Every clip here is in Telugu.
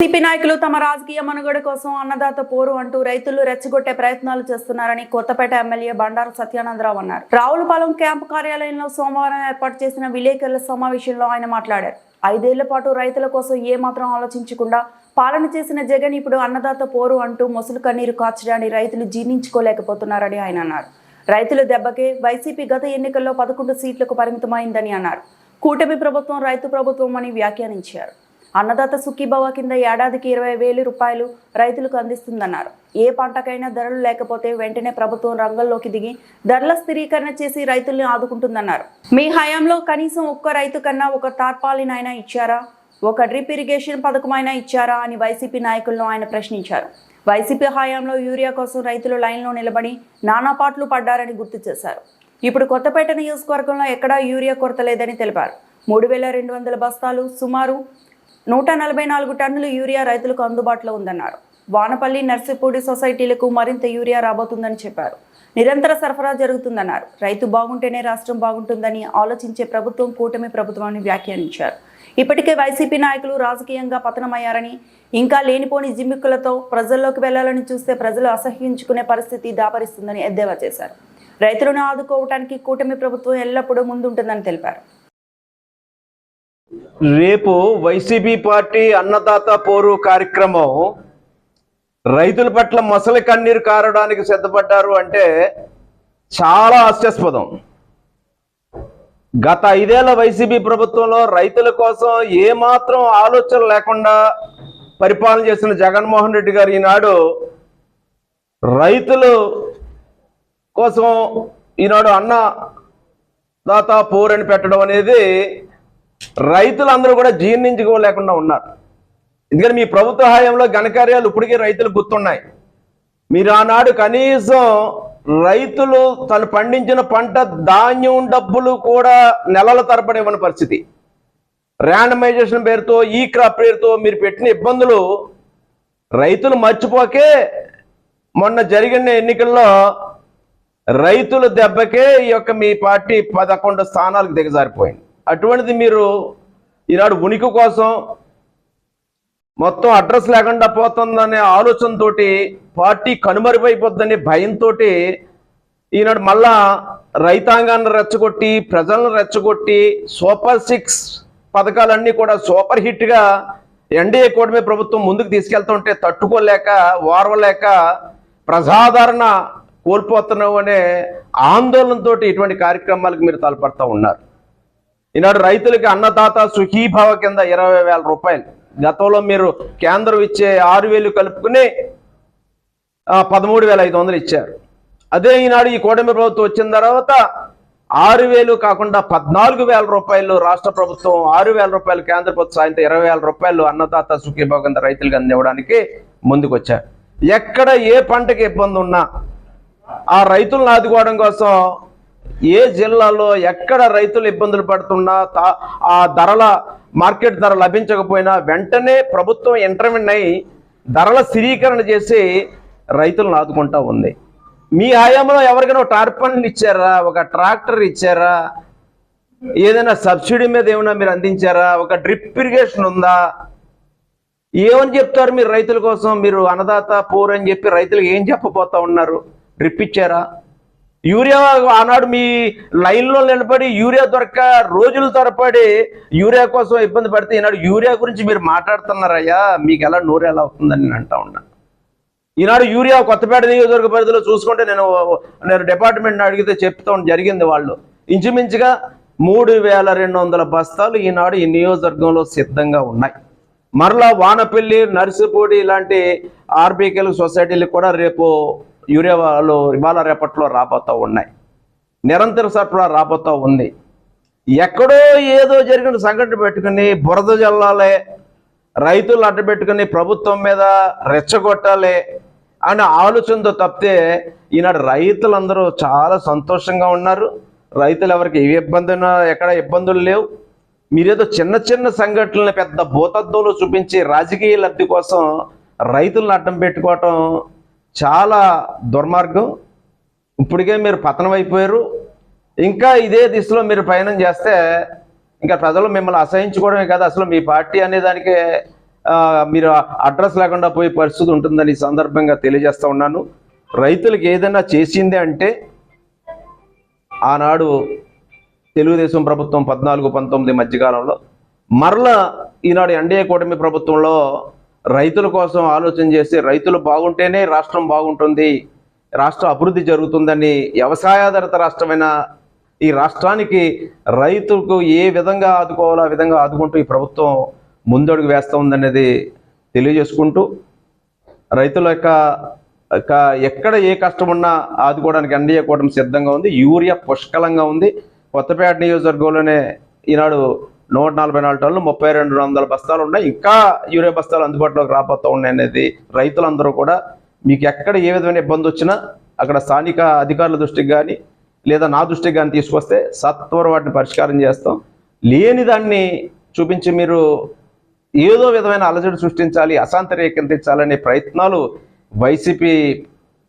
సిపి నాయకులు తమ రాజకీయ మనుగడ కోసం అన్నదాత పోరు అంటూ రైతులు రెచ్చగొట్టే ప్రయత్నాలు చేస్తున్నారని కొత్తపేట ఎమ్మెల్యే బండారు సత్యానందరావు అన్నారు. రావులపాలెం క్యాంపు కార్యాలయంలో సోమవారం ఏర్పాటు చేసిన విలేకరుల సమావేశంలో ఆయన మాట్లాడారు. 5 ఏళ్ల పాటు రైతుల కోసం ఏమాత్రం ఆలోచించకుండా పాలన చేసిన జగన్ ఇప్పుడు అన్నదాత పోరు అంటూ మొసలు కన్నీరు కార్చడాన్ని రైతులు జీర్ణించుకోలేకపోతున్నారని ఆయన అన్నారు. రైతుల దెబ్బకే వైసీపీ గత ఎన్నికల్లో 11 సీట్లకు పరిమితమైందని అన్నారు. కూటమి ప్రభుత్వం రైతు ప్రభుత్వం అని వ్యాఖ్యానించారు. అన్నదాత సుఖీభవ కింద ఏడాదికి 20,000 రూపాయలు రైతులకు అందిస్తుందన్నారు. ఏ పంటకైనా ధరలు లేకపోతే వెంటనే ప్రభుత్వం రంగంలోకి దిగి ధరల స్థిరీకరణ చేసి రైతుల్ని ఆదుకుంటుందన్నారు. మీ హయాంలో కనీసం ఒక్క రైతు కన్నా ఒక టార్పాలినైనా ఇచ్చారా, ఒక డ్రిప్ ఇరిగేషన్ పథకమైనా ఇచ్చారా అని వైసీపీ నాయకులను ఆయన ప్రశ్నించారు. వైసీపీ హయాంలో యూరియా కోసం రైతులు లైన్లో నిలబడి నానాపాట్లు పడ్డారని గుర్తు చేశారు. ఇప్పుడు కొత్తపేట నియోజకవర్గంలో ఎక్కడా యూరియా కొరత లేదని తెలిపారు. 3,200 బస్తాలు సుమారు 144 టన్నుల యూరియా రైతులకు అందుబాటులో ఉందన్నారు. వానపల్లి నర్సిపూడి సొసైటీలకు మరింత యూరియా రాబోతుందని చెప్పారు. నిరంతర సరఫరా జరుగుతుందన్నారు. రైతు బాగుంటేనే రాష్ట్రం బాగుంటుందని ఆలోచించే ప్రభుత్వం కూటమి ప్రభుత్వాన్ని వ్యాఖ్యానించారు. ఇప్పటికే వైసీపీ నాయకులు రాజకీయంగా పతనమయ్యారని, ఇంకా లేనిపోని జిమ్మిక్కులతో ప్రజల్లోకి వెళ్లాలని చూస్తే ప్రజలు అసహ్యించుకునే పరిస్థితి దాపరిస్తుందని ఎద్దేవా చేశారు. రైతులను ఆదుకోవటానికి కూటమి ప్రభుత్వం ఎల్లప్పుడూ ముందుంటుందని తెలిపారు. రేపు వైసీపీ పార్టీ అన్నదాత పోరు కార్యక్రమం రైతుల పట్ల మొసలి కన్నీరు కారడానికి సిద్ధపడ్డారు అంటే చాలా హాస్యాస్పదం. గత 5 ఏళ్ల వైసీపీ ప్రభుత్వంలో రైతుల కోసం ఏమాత్రం ఆలోచన లేకుండా పరిపాలన చేసిన జగన్మోహన్ రెడ్డి గారు ఈనాడు రైతుల కోసం అన్నదాత పోరు అని పెట్టడం అనేది రైతులందరూ కూడా జీర్ణించుకోలేకుండా ఉన్నారు. ఎందుకంటే మీ ప్రభుత్వ హయాంలో ఘనకార్యాలు ఇప్పటికీ రైతులు గుర్తున్నాయి. మీరు ఆనాడు కనీసం రైతులు తను పండించిన పంట ధాన్యం డబ్బులు కూడా నెలల తరబడి ఇవ్వని పరిస్థితి. ర్యాండమైజేషన్ పేరుతో, ఈ క్రాప్ పేరుతో మీరు పెట్టిన ఇబ్బందులు రైతులు మర్చిపోకే మొన్న జరిగిన ఎన్నికల్లో రైతుల దెబ్బకే ఈ యొక్క మీ పార్టీ 11 స్థానాలకు దిగజారిపోయింది. అటువంటిది మీరు ఈనాడు ఉనికి కోసం మొత్తం అడ్రస్ లేకుండా పోతుందనే ఆలోచనతో పార్టీ కనుమరుగైపోద్దని భయంతో ఈనాడు మళ్ళా రైతాంగాన్ని రెచ్చగొట్టి ప్రజలను రెచ్చగొట్టి సూపర్ 6 పథకాలన్నీ కూడా సూపర్ హిట్గా ఎన్డీఏ కూటమి ప్రభుత్వం ముందుకు తీసుకెళ్తుంటే తట్టుకోలేక ఓర్వలేక ప్రజాదరణ కోల్పోతున్నావు అనే ఆందోళనతో ఇటువంటి కార్యక్రమాలకు మీరు తలపడతా ఉన్నారు. ఈనాడు రైతులకి అన్నదాత సుఖీభావ కింద 20,000 రూపాయలు, గతంలో మీరు కేంద్రం ఇచ్చే 6,000 కలుపుకుని 13,500 ఇచ్చారు. అదే ఈనాడు ఈ కూటమి ప్రభుత్వం వచ్చిన తర్వాత 6,000 కాకుండా 14,000 రూపాయలు రాష్ట్ర ప్రభుత్వం, 6,000 రూపాయలు కేంద్ర ప్రభుత్వం సాయంత్రం 20,000 రూపాయలు అన్నదాత సుఖీభావ కింద రైతులకు అందివ్వడానికి ముందుకు వచ్చారు. ఎక్కడ ఏ పంటకి ఇబ్బంది ఉన్నా ఆ రైతులను ఆదుకోవడం కోసం ఏ జిల్లాలో ఎక్కడ రైతులు ఇబ్బందులు పడుతున్నా ఆ మార్కెట్ ధర లభించకపోయినా వెంటనే ప్రభుత్వం ఇంటర్వెన్ అయి ధరల స్థిరీకరణ చేసి రైతులను ఆదుకుంటా ఉంది. మీ హయాంలో ఎవరికైనా ఒక టార్పన్లు ఇచ్చారా, ఒక ట్రాక్టర్ ఇచ్చారా, ఏదైనా సబ్సిడీ మీద ఏమైనా మీరు అందించారా, ఒక డ్రిప్ ఇరిగేషన్ ఉందా? ఏమని చెప్తారు మీరు రైతుల కోసం? మీరు అన్నదాత పోరు అని చెప్పి రైతులకు ఏం చెప్పబోతా ఉన్నారు? డ్రిప్ ఇచ్చారా? యూరియా ఆనాడు మీ లైన్లో నిలబడి యూరియా దొరక్క రోజుల తరబడి యూరియా కోసం ఇబ్బంది పడితే ఈనాడు యూరియా గురించి మీరు మాట్లాడుతున్నారయ్యా, మీకు ఎలా నోరు ఎలా అవుతుందని నేను అంటా ఉన్నా. ఈనాడు యూరియా కొత్తపేట నియోజకవర్గ పరిధిలో చూసుకుంటే నేను డిపార్ట్మెంట్ని అడిగితే చెప్తాం జరిగింది. వాళ్ళు ఇంచుమించుగా 3,200 బస్తాలు ఈనాడు ఈ నియోజకవర్గంలో సిద్ధంగా ఉన్నాయి. మరలా వానపల్లి, నర్సిపూడి ఇలాంటి ఆర్బీకేలు సొసైటీలు కూడా రేపు యూరియాలు ఇవాళ రేపట్లో రాబోతూ ఉన్నాయి. నిరంతర సరఫరా రాబోతూ ఉంది. ఎక్కడో ఏదో జరిగిన సంఘటన పెట్టుకుని బురద జల్లాలే, రైతులు అడ్డబెట్టుకుని ప్రభుత్వం మీద రెచ్చగొట్టాలి అనే ఆలోచనతో తప్పితే ఈనాడు రైతులందరూ చాలా సంతోషంగా ఉన్నారు. రైతులు ఎవరికి ఏ ఇబ్బంది ఉన్నా ఎక్కడ ఇబ్బందులు లేవు. మీరేదో చిన్న చిన్న సంఘటనలను పెద్ద భూతద్దంలో చూపించి రాజకీయ లబ్ధి కోసం రైతులను అడ్డం పెట్టుకోవటం చాలా దుర్మార్గం. ఇప్పటికే మీరు పతనం అయిపోయారు. ఇంకా ఇదే దిశలో మీరు ప్రయాణం చేస్తే ఇంకా ప్రజలు మిమ్మల్ని అసహించుకోవడమే కాదు, అసలు మీ పార్టీ అనే దానికి మీరు అడ్రస్ లేకుండా పోయే పరిస్థితి ఉంటుందని ఈ సందర్భంగా తెలియజేస్తా ఉన్నాను. రైతులకు ఏదైనా చేసింది అంటే ఆనాడు తెలుగుదేశం ప్రభుత్వం 14-19 మధ్యకాలంలో, మరలా ఈనాడు ఎన్డీఏ కూటమి ప్రభుత్వంలో రైతుల కోసం ఆలోచన చేసి రైతులు బాగుంటేనే రాష్ట్రం బాగుంటుంది, రాష్ట్ర అభివృద్ధి జరుగుతుందని వ్యవసాయాధారిత రాష్ట్రమైన ఈ రాష్ట్రానికి రైతులకు ఏ విధంగా ఆదుకోవాలో ఆ విధంగా ఆదుకుంటూ ఈ ప్రభుత్వం ముందడుగు వేస్తూ ఉందనేది తెలియజేసుకుంటూ, రైతుల యొక్క ఎక్కడ ఏ కష్టం ఉన్నా ఆదుకోవడానికి ఎన్డీఏ కూటమి సిద్ధంగా ఉంది. యూరియా పుష్కలంగా ఉంది. కొత్తపేట నియోజకవర్గంలోనే ఈనాడు 144 టన్నులు 3200 బస్తాలు ఉన్నాయి. ఇంకా యూరియా బస్తాలు అందుబాటులోకి రాబోతూ ఉన్నాయి అనేది రైతులందరూ కూడా, మీకు ఎక్కడ ఏ విధమైన ఇబ్బంది వచ్చినా అక్కడ స్థానిక అధికారుల దృష్టికి కానీ లేదా నా దృష్టికి కానీ తీసుకొస్తే సత్వరం వాటిని పరిష్కారం చేస్తాం. లేని దాన్ని చూపించి మీరు ఏదో విధమైన అలజడి సృష్టించాలి, అశాంతి రేకెత్తించాలనే ప్రయత్నాలు వైసీపీ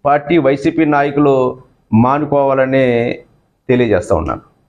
పార్టీ వైసీపీ నాయకులు మానుకోవాలని తెలియజేస్తూ ఉన్నాను.